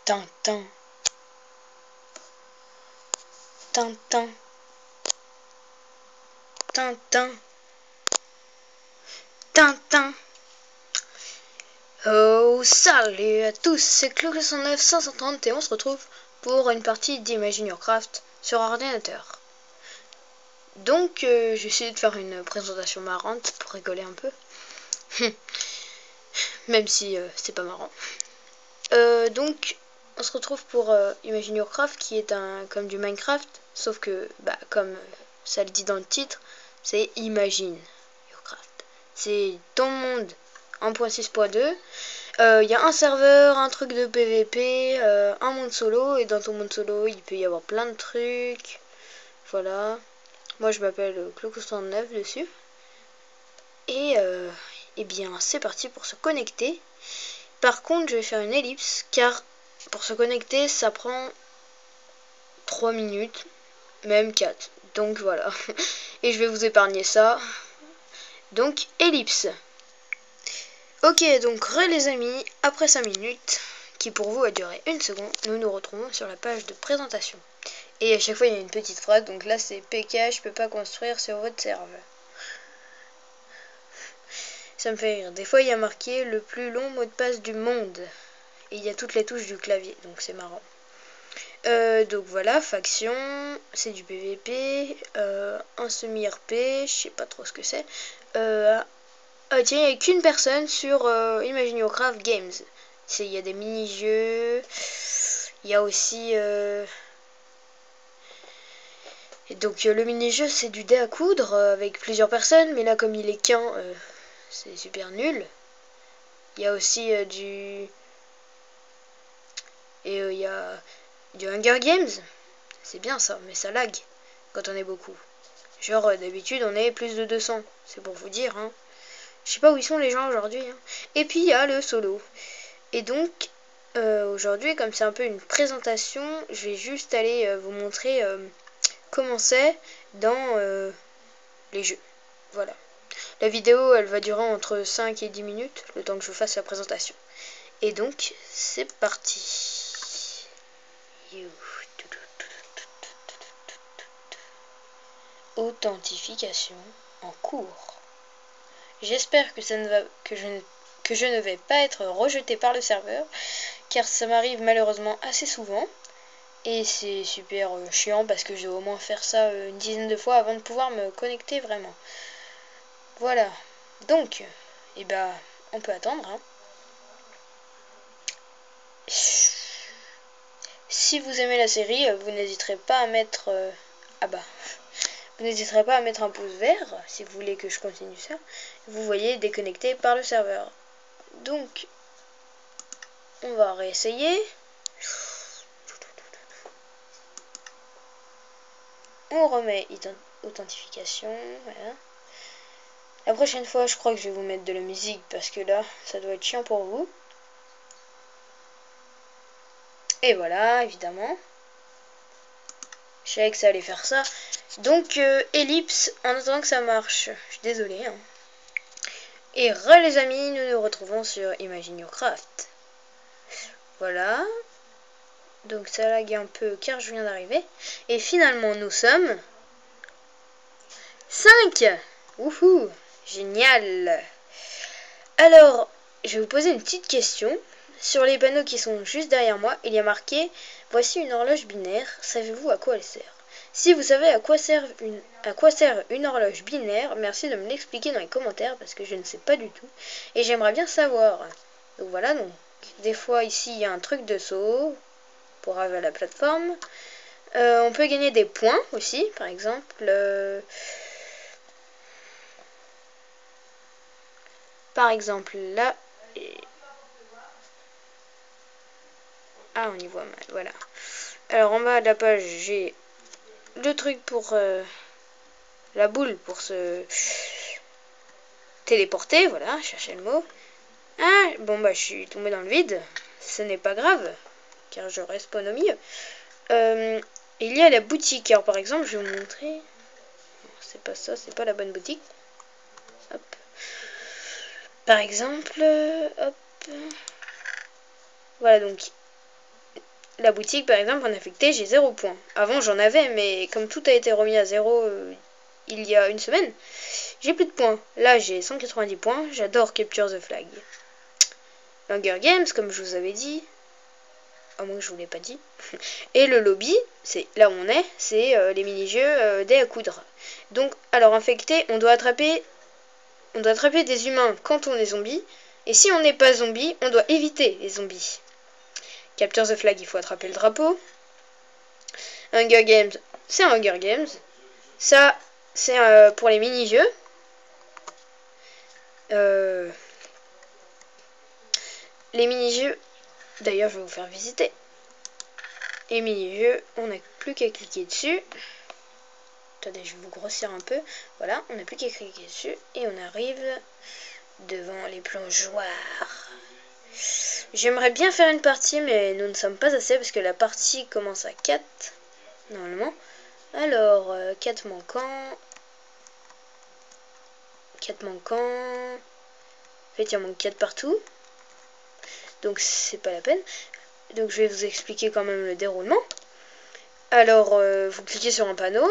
Tintin. Tintin. Tintin. Tintin. Oh, salut à tous, c'est Clo930 et on se retrouve pour une partie d'Imagine Your Craft sur ordinateur. Donc, j'ai essayé de faire une présentation marrante pour rigoler un peu. Même si c'est pas marrant. Donc, on se retrouve pour Imagine Your Craft qui est comme du Minecraft, sauf que, comme ça le dit dans le titre, c'est Imagine Your Craft. C'est ton monde 1.6.2. Il y a un serveur, un truc de PVP, un monde solo, et dans ton monde solo, il peut y avoir plein de trucs. Voilà. Moi, je m'appelle Clo930 dessus. Et bien, c'est parti pour se connecter. Par contre, je vais faire une ellipse, car pour se connecter, ça prend 3 minutes, même 4. Donc voilà. Et je vais vous épargner ça. Donc, ellipse. Ok, donc les amis, après 5 minutes, qui pour vous a duré 1 seconde, nous nous retrouvons sur la page de présentation. Et à chaque fois, il y a une petite phrase, donc là c'est PK, je peux pas construire sur votre serveur. Ça me fait rire. Des fois, il y a marqué le plus long mot de passe du monde. Et il y a toutes les touches du clavier, donc c'est marrant. Donc voilà, faction, c'est du PVP, un semi-RP, je sais pas trop ce que c'est. Tiens, il n'y a qu'une personne sur Imagine Your Craft Games. Il y a des mini-jeux, il y a aussi... Et donc le mini-jeu c'est du dé à coudre avec plusieurs personnes, mais là comme il est qu'un, c'est super nul. Il y a aussi du... Et il y a du Hunger Games, c'est bien ça, mais ça lag quand on est beaucoup. Genre d'habitude on est plus de 200, c'est pour vous dire, hein. Je sais pas où ils sont les gens aujourd'hui, hein. Et puis il y a le solo. Et donc aujourd'hui, comme c'est un peu une présentation, je vais juste aller vous montrer comment c'est dans les jeux. Voilà. La vidéo, elle va durer entre 5 et 10 minutes, le temps que je fasse la présentation. Et donc, c'est parti. Authentification en cours. J'espère que je ne vais pas être rejeté par le serveur, car ça m'arrive malheureusement assez souvent. Et c'est super chiant parce que je dois au moins faire ça une dizaine de fois avant de pouvoir me connecter vraiment. Voilà. Donc, on peut attendre, hein. Si vous aimez la série, vous n'hésiterez pas à mettre... Vous n'hésiterez pas à mettre un pouce vert si vous voulez que je continue ça. Vous voyez, déconnecté par le serveur. Donc, on va réessayer. On remet authentification. Voilà. La prochaine fois, je crois que je vais vous mettre de la musique parce que là, ça doit être chiant pour vous. Et voilà, évidemment. Je savais que ça allait faire ça. Donc, ellipse, en attendant que ça marche. Je suis désolée, hein. Et les amis, nous nous retrouvons sur Imagine Your Craft. Voilà. Donc ça lag un peu car je viens d'arriver. Et finalement, nous sommes 5. Wouhou, génial. Alors, je vais vous poser une petite question. Sur les panneaux qui sont juste derrière moi, il y a marqué « Voici une horloge binaire, savez-vous à quoi elle sert ?» Si vous savez à quoi sert une horloge binaire, merci de me l'expliquer dans les commentaires parce que je ne sais pas du tout. Et j'aimerais bien savoir. Donc voilà, donc des fois ici il y a un truc de saut pour arriver à la plateforme. On peut gagner des points aussi, par exemple. Par exemple là. Ah, on y voit mal, voilà. Alors en bas de la page, j'ai le truc pour la boule pour se téléporter, voilà, chercher le mot. Ah, bon je suis tombée dans le vide, ce n'est pas grave, car je respawn au milieu. Il y a la boutique, alors par exemple, je vais vous montrer. C'est pas ça, c'est pas la bonne boutique. Hop. Par exemple, hop. Voilà donc. la boutique, par exemple, en affecté, j'ai 0 points. Avant, j'en avais, mais comme tout a été remis à 0 il y a une semaine, j'ai plus de points. Là, j'ai 190 points. J'adore Capture the Flag. Hunger Games, comme je vous avais dit. À moins que je vous l'ai pas dit. Et le lobby, c'est là où on est, c'est les mini-jeux dés à coudre. Donc, alors infecté, on doit attraper des humains quand on est zombie. Et si on n'est pas zombie, on doit éviter les zombies. Capture the Flag, il faut attraper le drapeau. Hunger Games, c'est Hunger Games. Ça, c'est pour les mini-jeux. Les mini-jeux, d'ailleurs, je vais vous faire visiter. Les mini-jeux, on n'a plus qu'à cliquer dessus. Attendez, je vais vous grossir un peu. Voilà, on n'a plus qu'à cliquer dessus. Et on arrive devant les plongeoires. J'aimerais bien faire une partie, mais nous ne sommes pas assez parce que la partie commence à 4, normalement. Alors, 4 manquants. 4 manquants. En fait, il en manque 4 partout. Donc, c'est pas la peine. Donc, je vais vous expliquer quand même le déroulement. Alors, vous cliquez sur un panneau.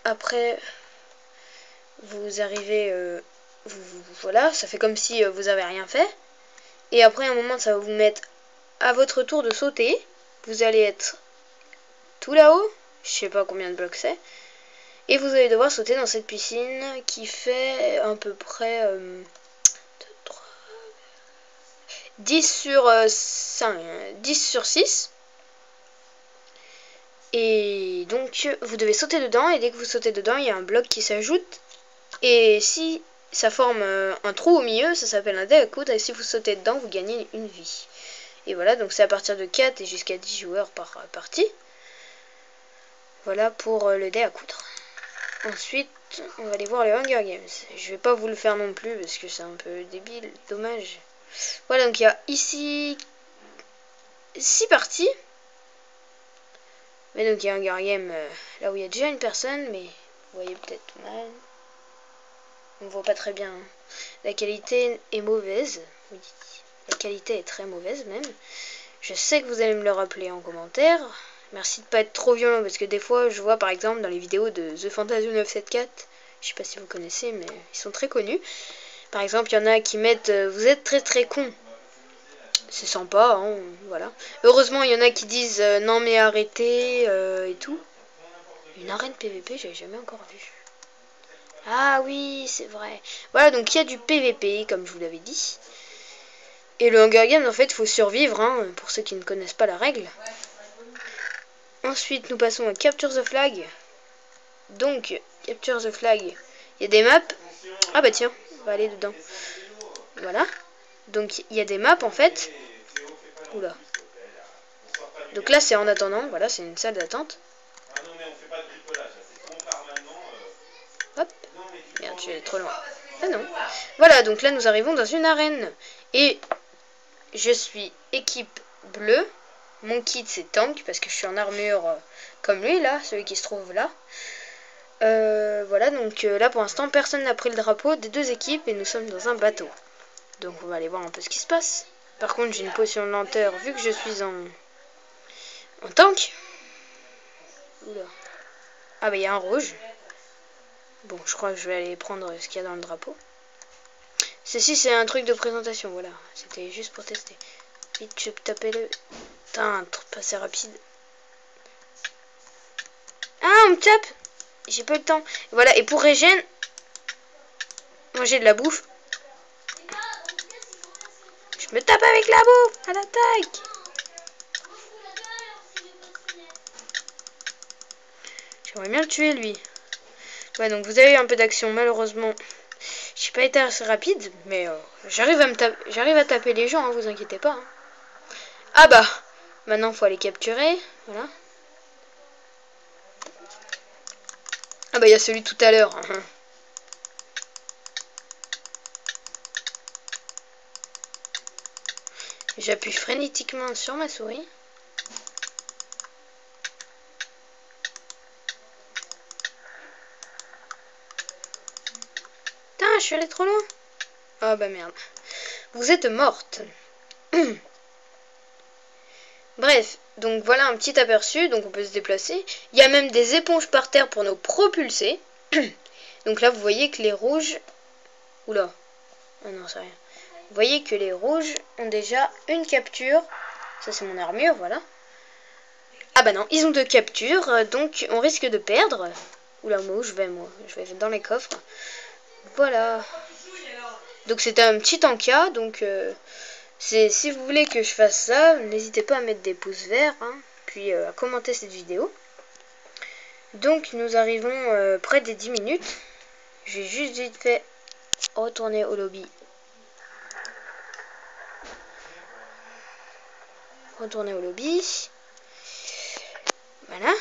Après, vous arrivez... voilà, ça fait comme si vous avez rien fait. Et après, un moment, ça va vous mettre à votre tour de sauter. Vous allez être tout là-haut. Je sais pas combien de blocs c'est. Et vous allez devoir sauter dans cette piscine qui fait à peu près 10 sur 5, 10 sur 6. Et donc, vous devez sauter dedans. Et dès que vous sautez dedans, il y a un bloc qui s'ajoute. Et si ça forme un trou au milieu, ça s'appelle un dé à coudre. Et si vous sautez dedans, vous gagnez une vie. Et voilà, donc c'est à partir de 4 et jusqu'à 10 joueurs par partie. Voilà pour le dé à coudre. Ensuite, on va aller voir les Hunger Games. Je vais pas vous le faire non plus parce que c'est un peu débile, dommage. Voilà, donc il y a ici 6 parties. Mais donc il y a Hunger Games là où il y a déjà une personne, mais vous voyez peut-être mal. On voit pas très bien. Hein. La qualité est mauvaise. Oui, la qualité est très mauvaise même. Je sais que vous allez me le rappeler en commentaire. Merci de pas être trop violent parce que des fois je vois par exemple dans les vidéos de The Fantasio 974, je sais pas si vous connaissez mais ils sont très connus. Par exemple il y en a qui mettent vous êtes très très con. C'est sympa, hein, voilà. Heureusement il y en a qui disent non mais arrêtez et tout. Une arène PVP j'avais jamais encore vu. Ah oui c'est vrai. Voilà donc il y a du PVP comme je vous l'avais dit. Et le Hunger Games en fait il faut survivre hein, pour ceux qui ne connaissent pas la règle. Ensuite, nous passons à Capture the Flag. Donc, Capture the Flag, il y a des maps. Ah bah tiens, on va aller dedans. Voilà. Donc, il y a des maps en fait. Oula. Donc là, c'est en attendant. Voilà, c'est une salle d'attente. Hop. Merde, je vais aller trop loin. Ah non. Voilà, donc là, nous arrivons dans une arène. Et je suis équipe bleue. Mon kit, c'est tank, parce que je suis en armure comme lui, là, celui qui se trouve là. Voilà, donc là pour l'instant personne n'a pris le drapeau des deux équipes et nous sommes dans un bateau. Donc on va aller voir un peu ce qui se passe. Par contre j'ai une potion de lenteur vu que je suis en tank. Oula. Ah bah il y a un rouge. Bon je crois que je vais aller prendre ce qu'il y a dans le drapeau. Ceci c'est un truc de présentation, voilà. C'était juste pour tester. Vite je peux taper le... Putain, passé rapide. Ah on me tape. J'ai pas le temps. Voilà, et pour régène, manger de la bouffe. Je me tape avec la bouffe. À l'attaque. J'aimerais bien le tuer, lui. Ouais, donc vous avez eu un peu d'action. Malheureusement, j'ai pas été assez rapide, mais j'arrive à taper les gens, hein, vous inquiétez pas. Hein. Ah bah, maintenant, faut aller capturer. Voilà. Ah bah, il y a celui tout à l'heure. Hein. J'appuie frénétiquement sur ma souris. Putain, je suis allée trop loin. Ah bah merde. Vous êtes morte. Bref, donc voilà un petit aperçu, donc on peut se déplacer. Il y a même des éponges par terre pour nous propulser. Donc là, vous voyez que les rouges... Oula. Ah non, c'est rien. Vous voyez que les rouges ont déjà une capture. Ça, c'est mon armure, voilà. Ah bah non, ils ont 2 captures, donc on risque de perdre. Oula, moi, je vais dans les coffres. Voilà. Donc c'était un petit encas, donc... si vous voulez que je fasse ça, n'hésitez pas à mettre des pouces verts, hein, puis à commenter cette vidéo. Donc nous arrivons près des 10 minutes. Je vais juste vite fait retourner au lobby. Retourner au lobby. Voilà.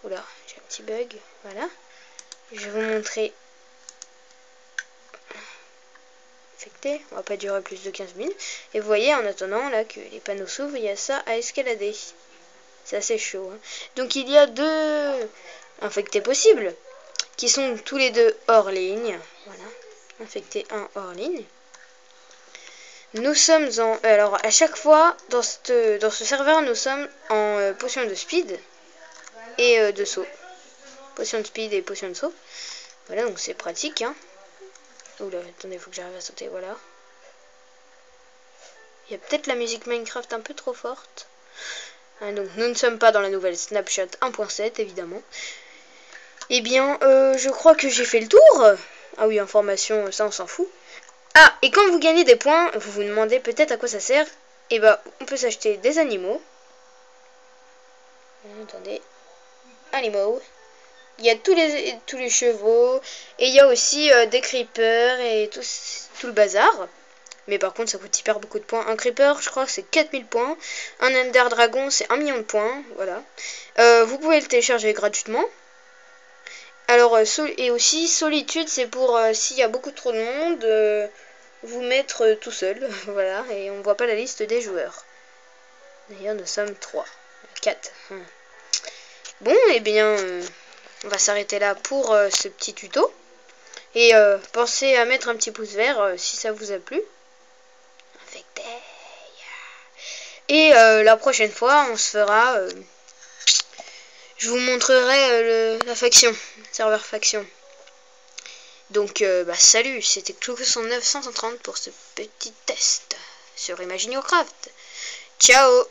Oula, j'ai un petit bug. Voilà. Je vais vous montrer. Infecté. On va pas durer plus de 15 minutes. Et vous voyez en attendant là que les panneaux s'ouvrent, il y a ça à escalader. C'est assez chaud. Hein. Donc il y a 2 infectés possibles qui sont tous les 2 hors ligne. Voilà. Infecté 1 hors ligne. Nous sommes en... alors à chaque fois dans ce serveur nous sommes en potion de speed et de saut. Potion de speed et potion de saut. Voilà, donc c'est pratique. Hein. Oula, attendez, il faut que j'arrive à sauter, voilà. Il y a peut-être la musique Minecraft un peu trop forte. Ah, donc nous ne sommes pas dans la nouvelle Snapshot 1.7 évidemment. Eh bien, je crois que j'ai fait le tour. Ah oui, information, ça on s'en fout. Ah, et quand vous gagnez des points, vous vous demandez peut-être à quoi ça sert. Et bah, on peut s'acheter des animaux. Attendez. Animaux. Il y a tous les chevaux. Et il y a aussi des creepers et tout le bazar. Mais par contre, ça coûte hyper beaucoup de points. Un creeper, je crois que c'est 4000 points. Un ender dragon, c'est 1 million de points. Voilà. Vous pouvez le télécharger gratuitement. Alors, et aussi, solitude, c'est pour s'il y a beaucoup trop de monde, vous mettre tout seul. Voilà, et on ne voit pas la liste des joueurs. D'ailleurs, nous sommes 3. 4. Bon, eh bien, on va s'arrêter là pour ce petit tuto. Et pensez à mettre un petit pouce vert si ça vous a plu. Et la prochaine fois, on se fera... je vous montrerai la faction, serveur faction. Donc, bah, salut, c'était Cloco930 pour ce petit test sur Imagine Your Craft. Ciao!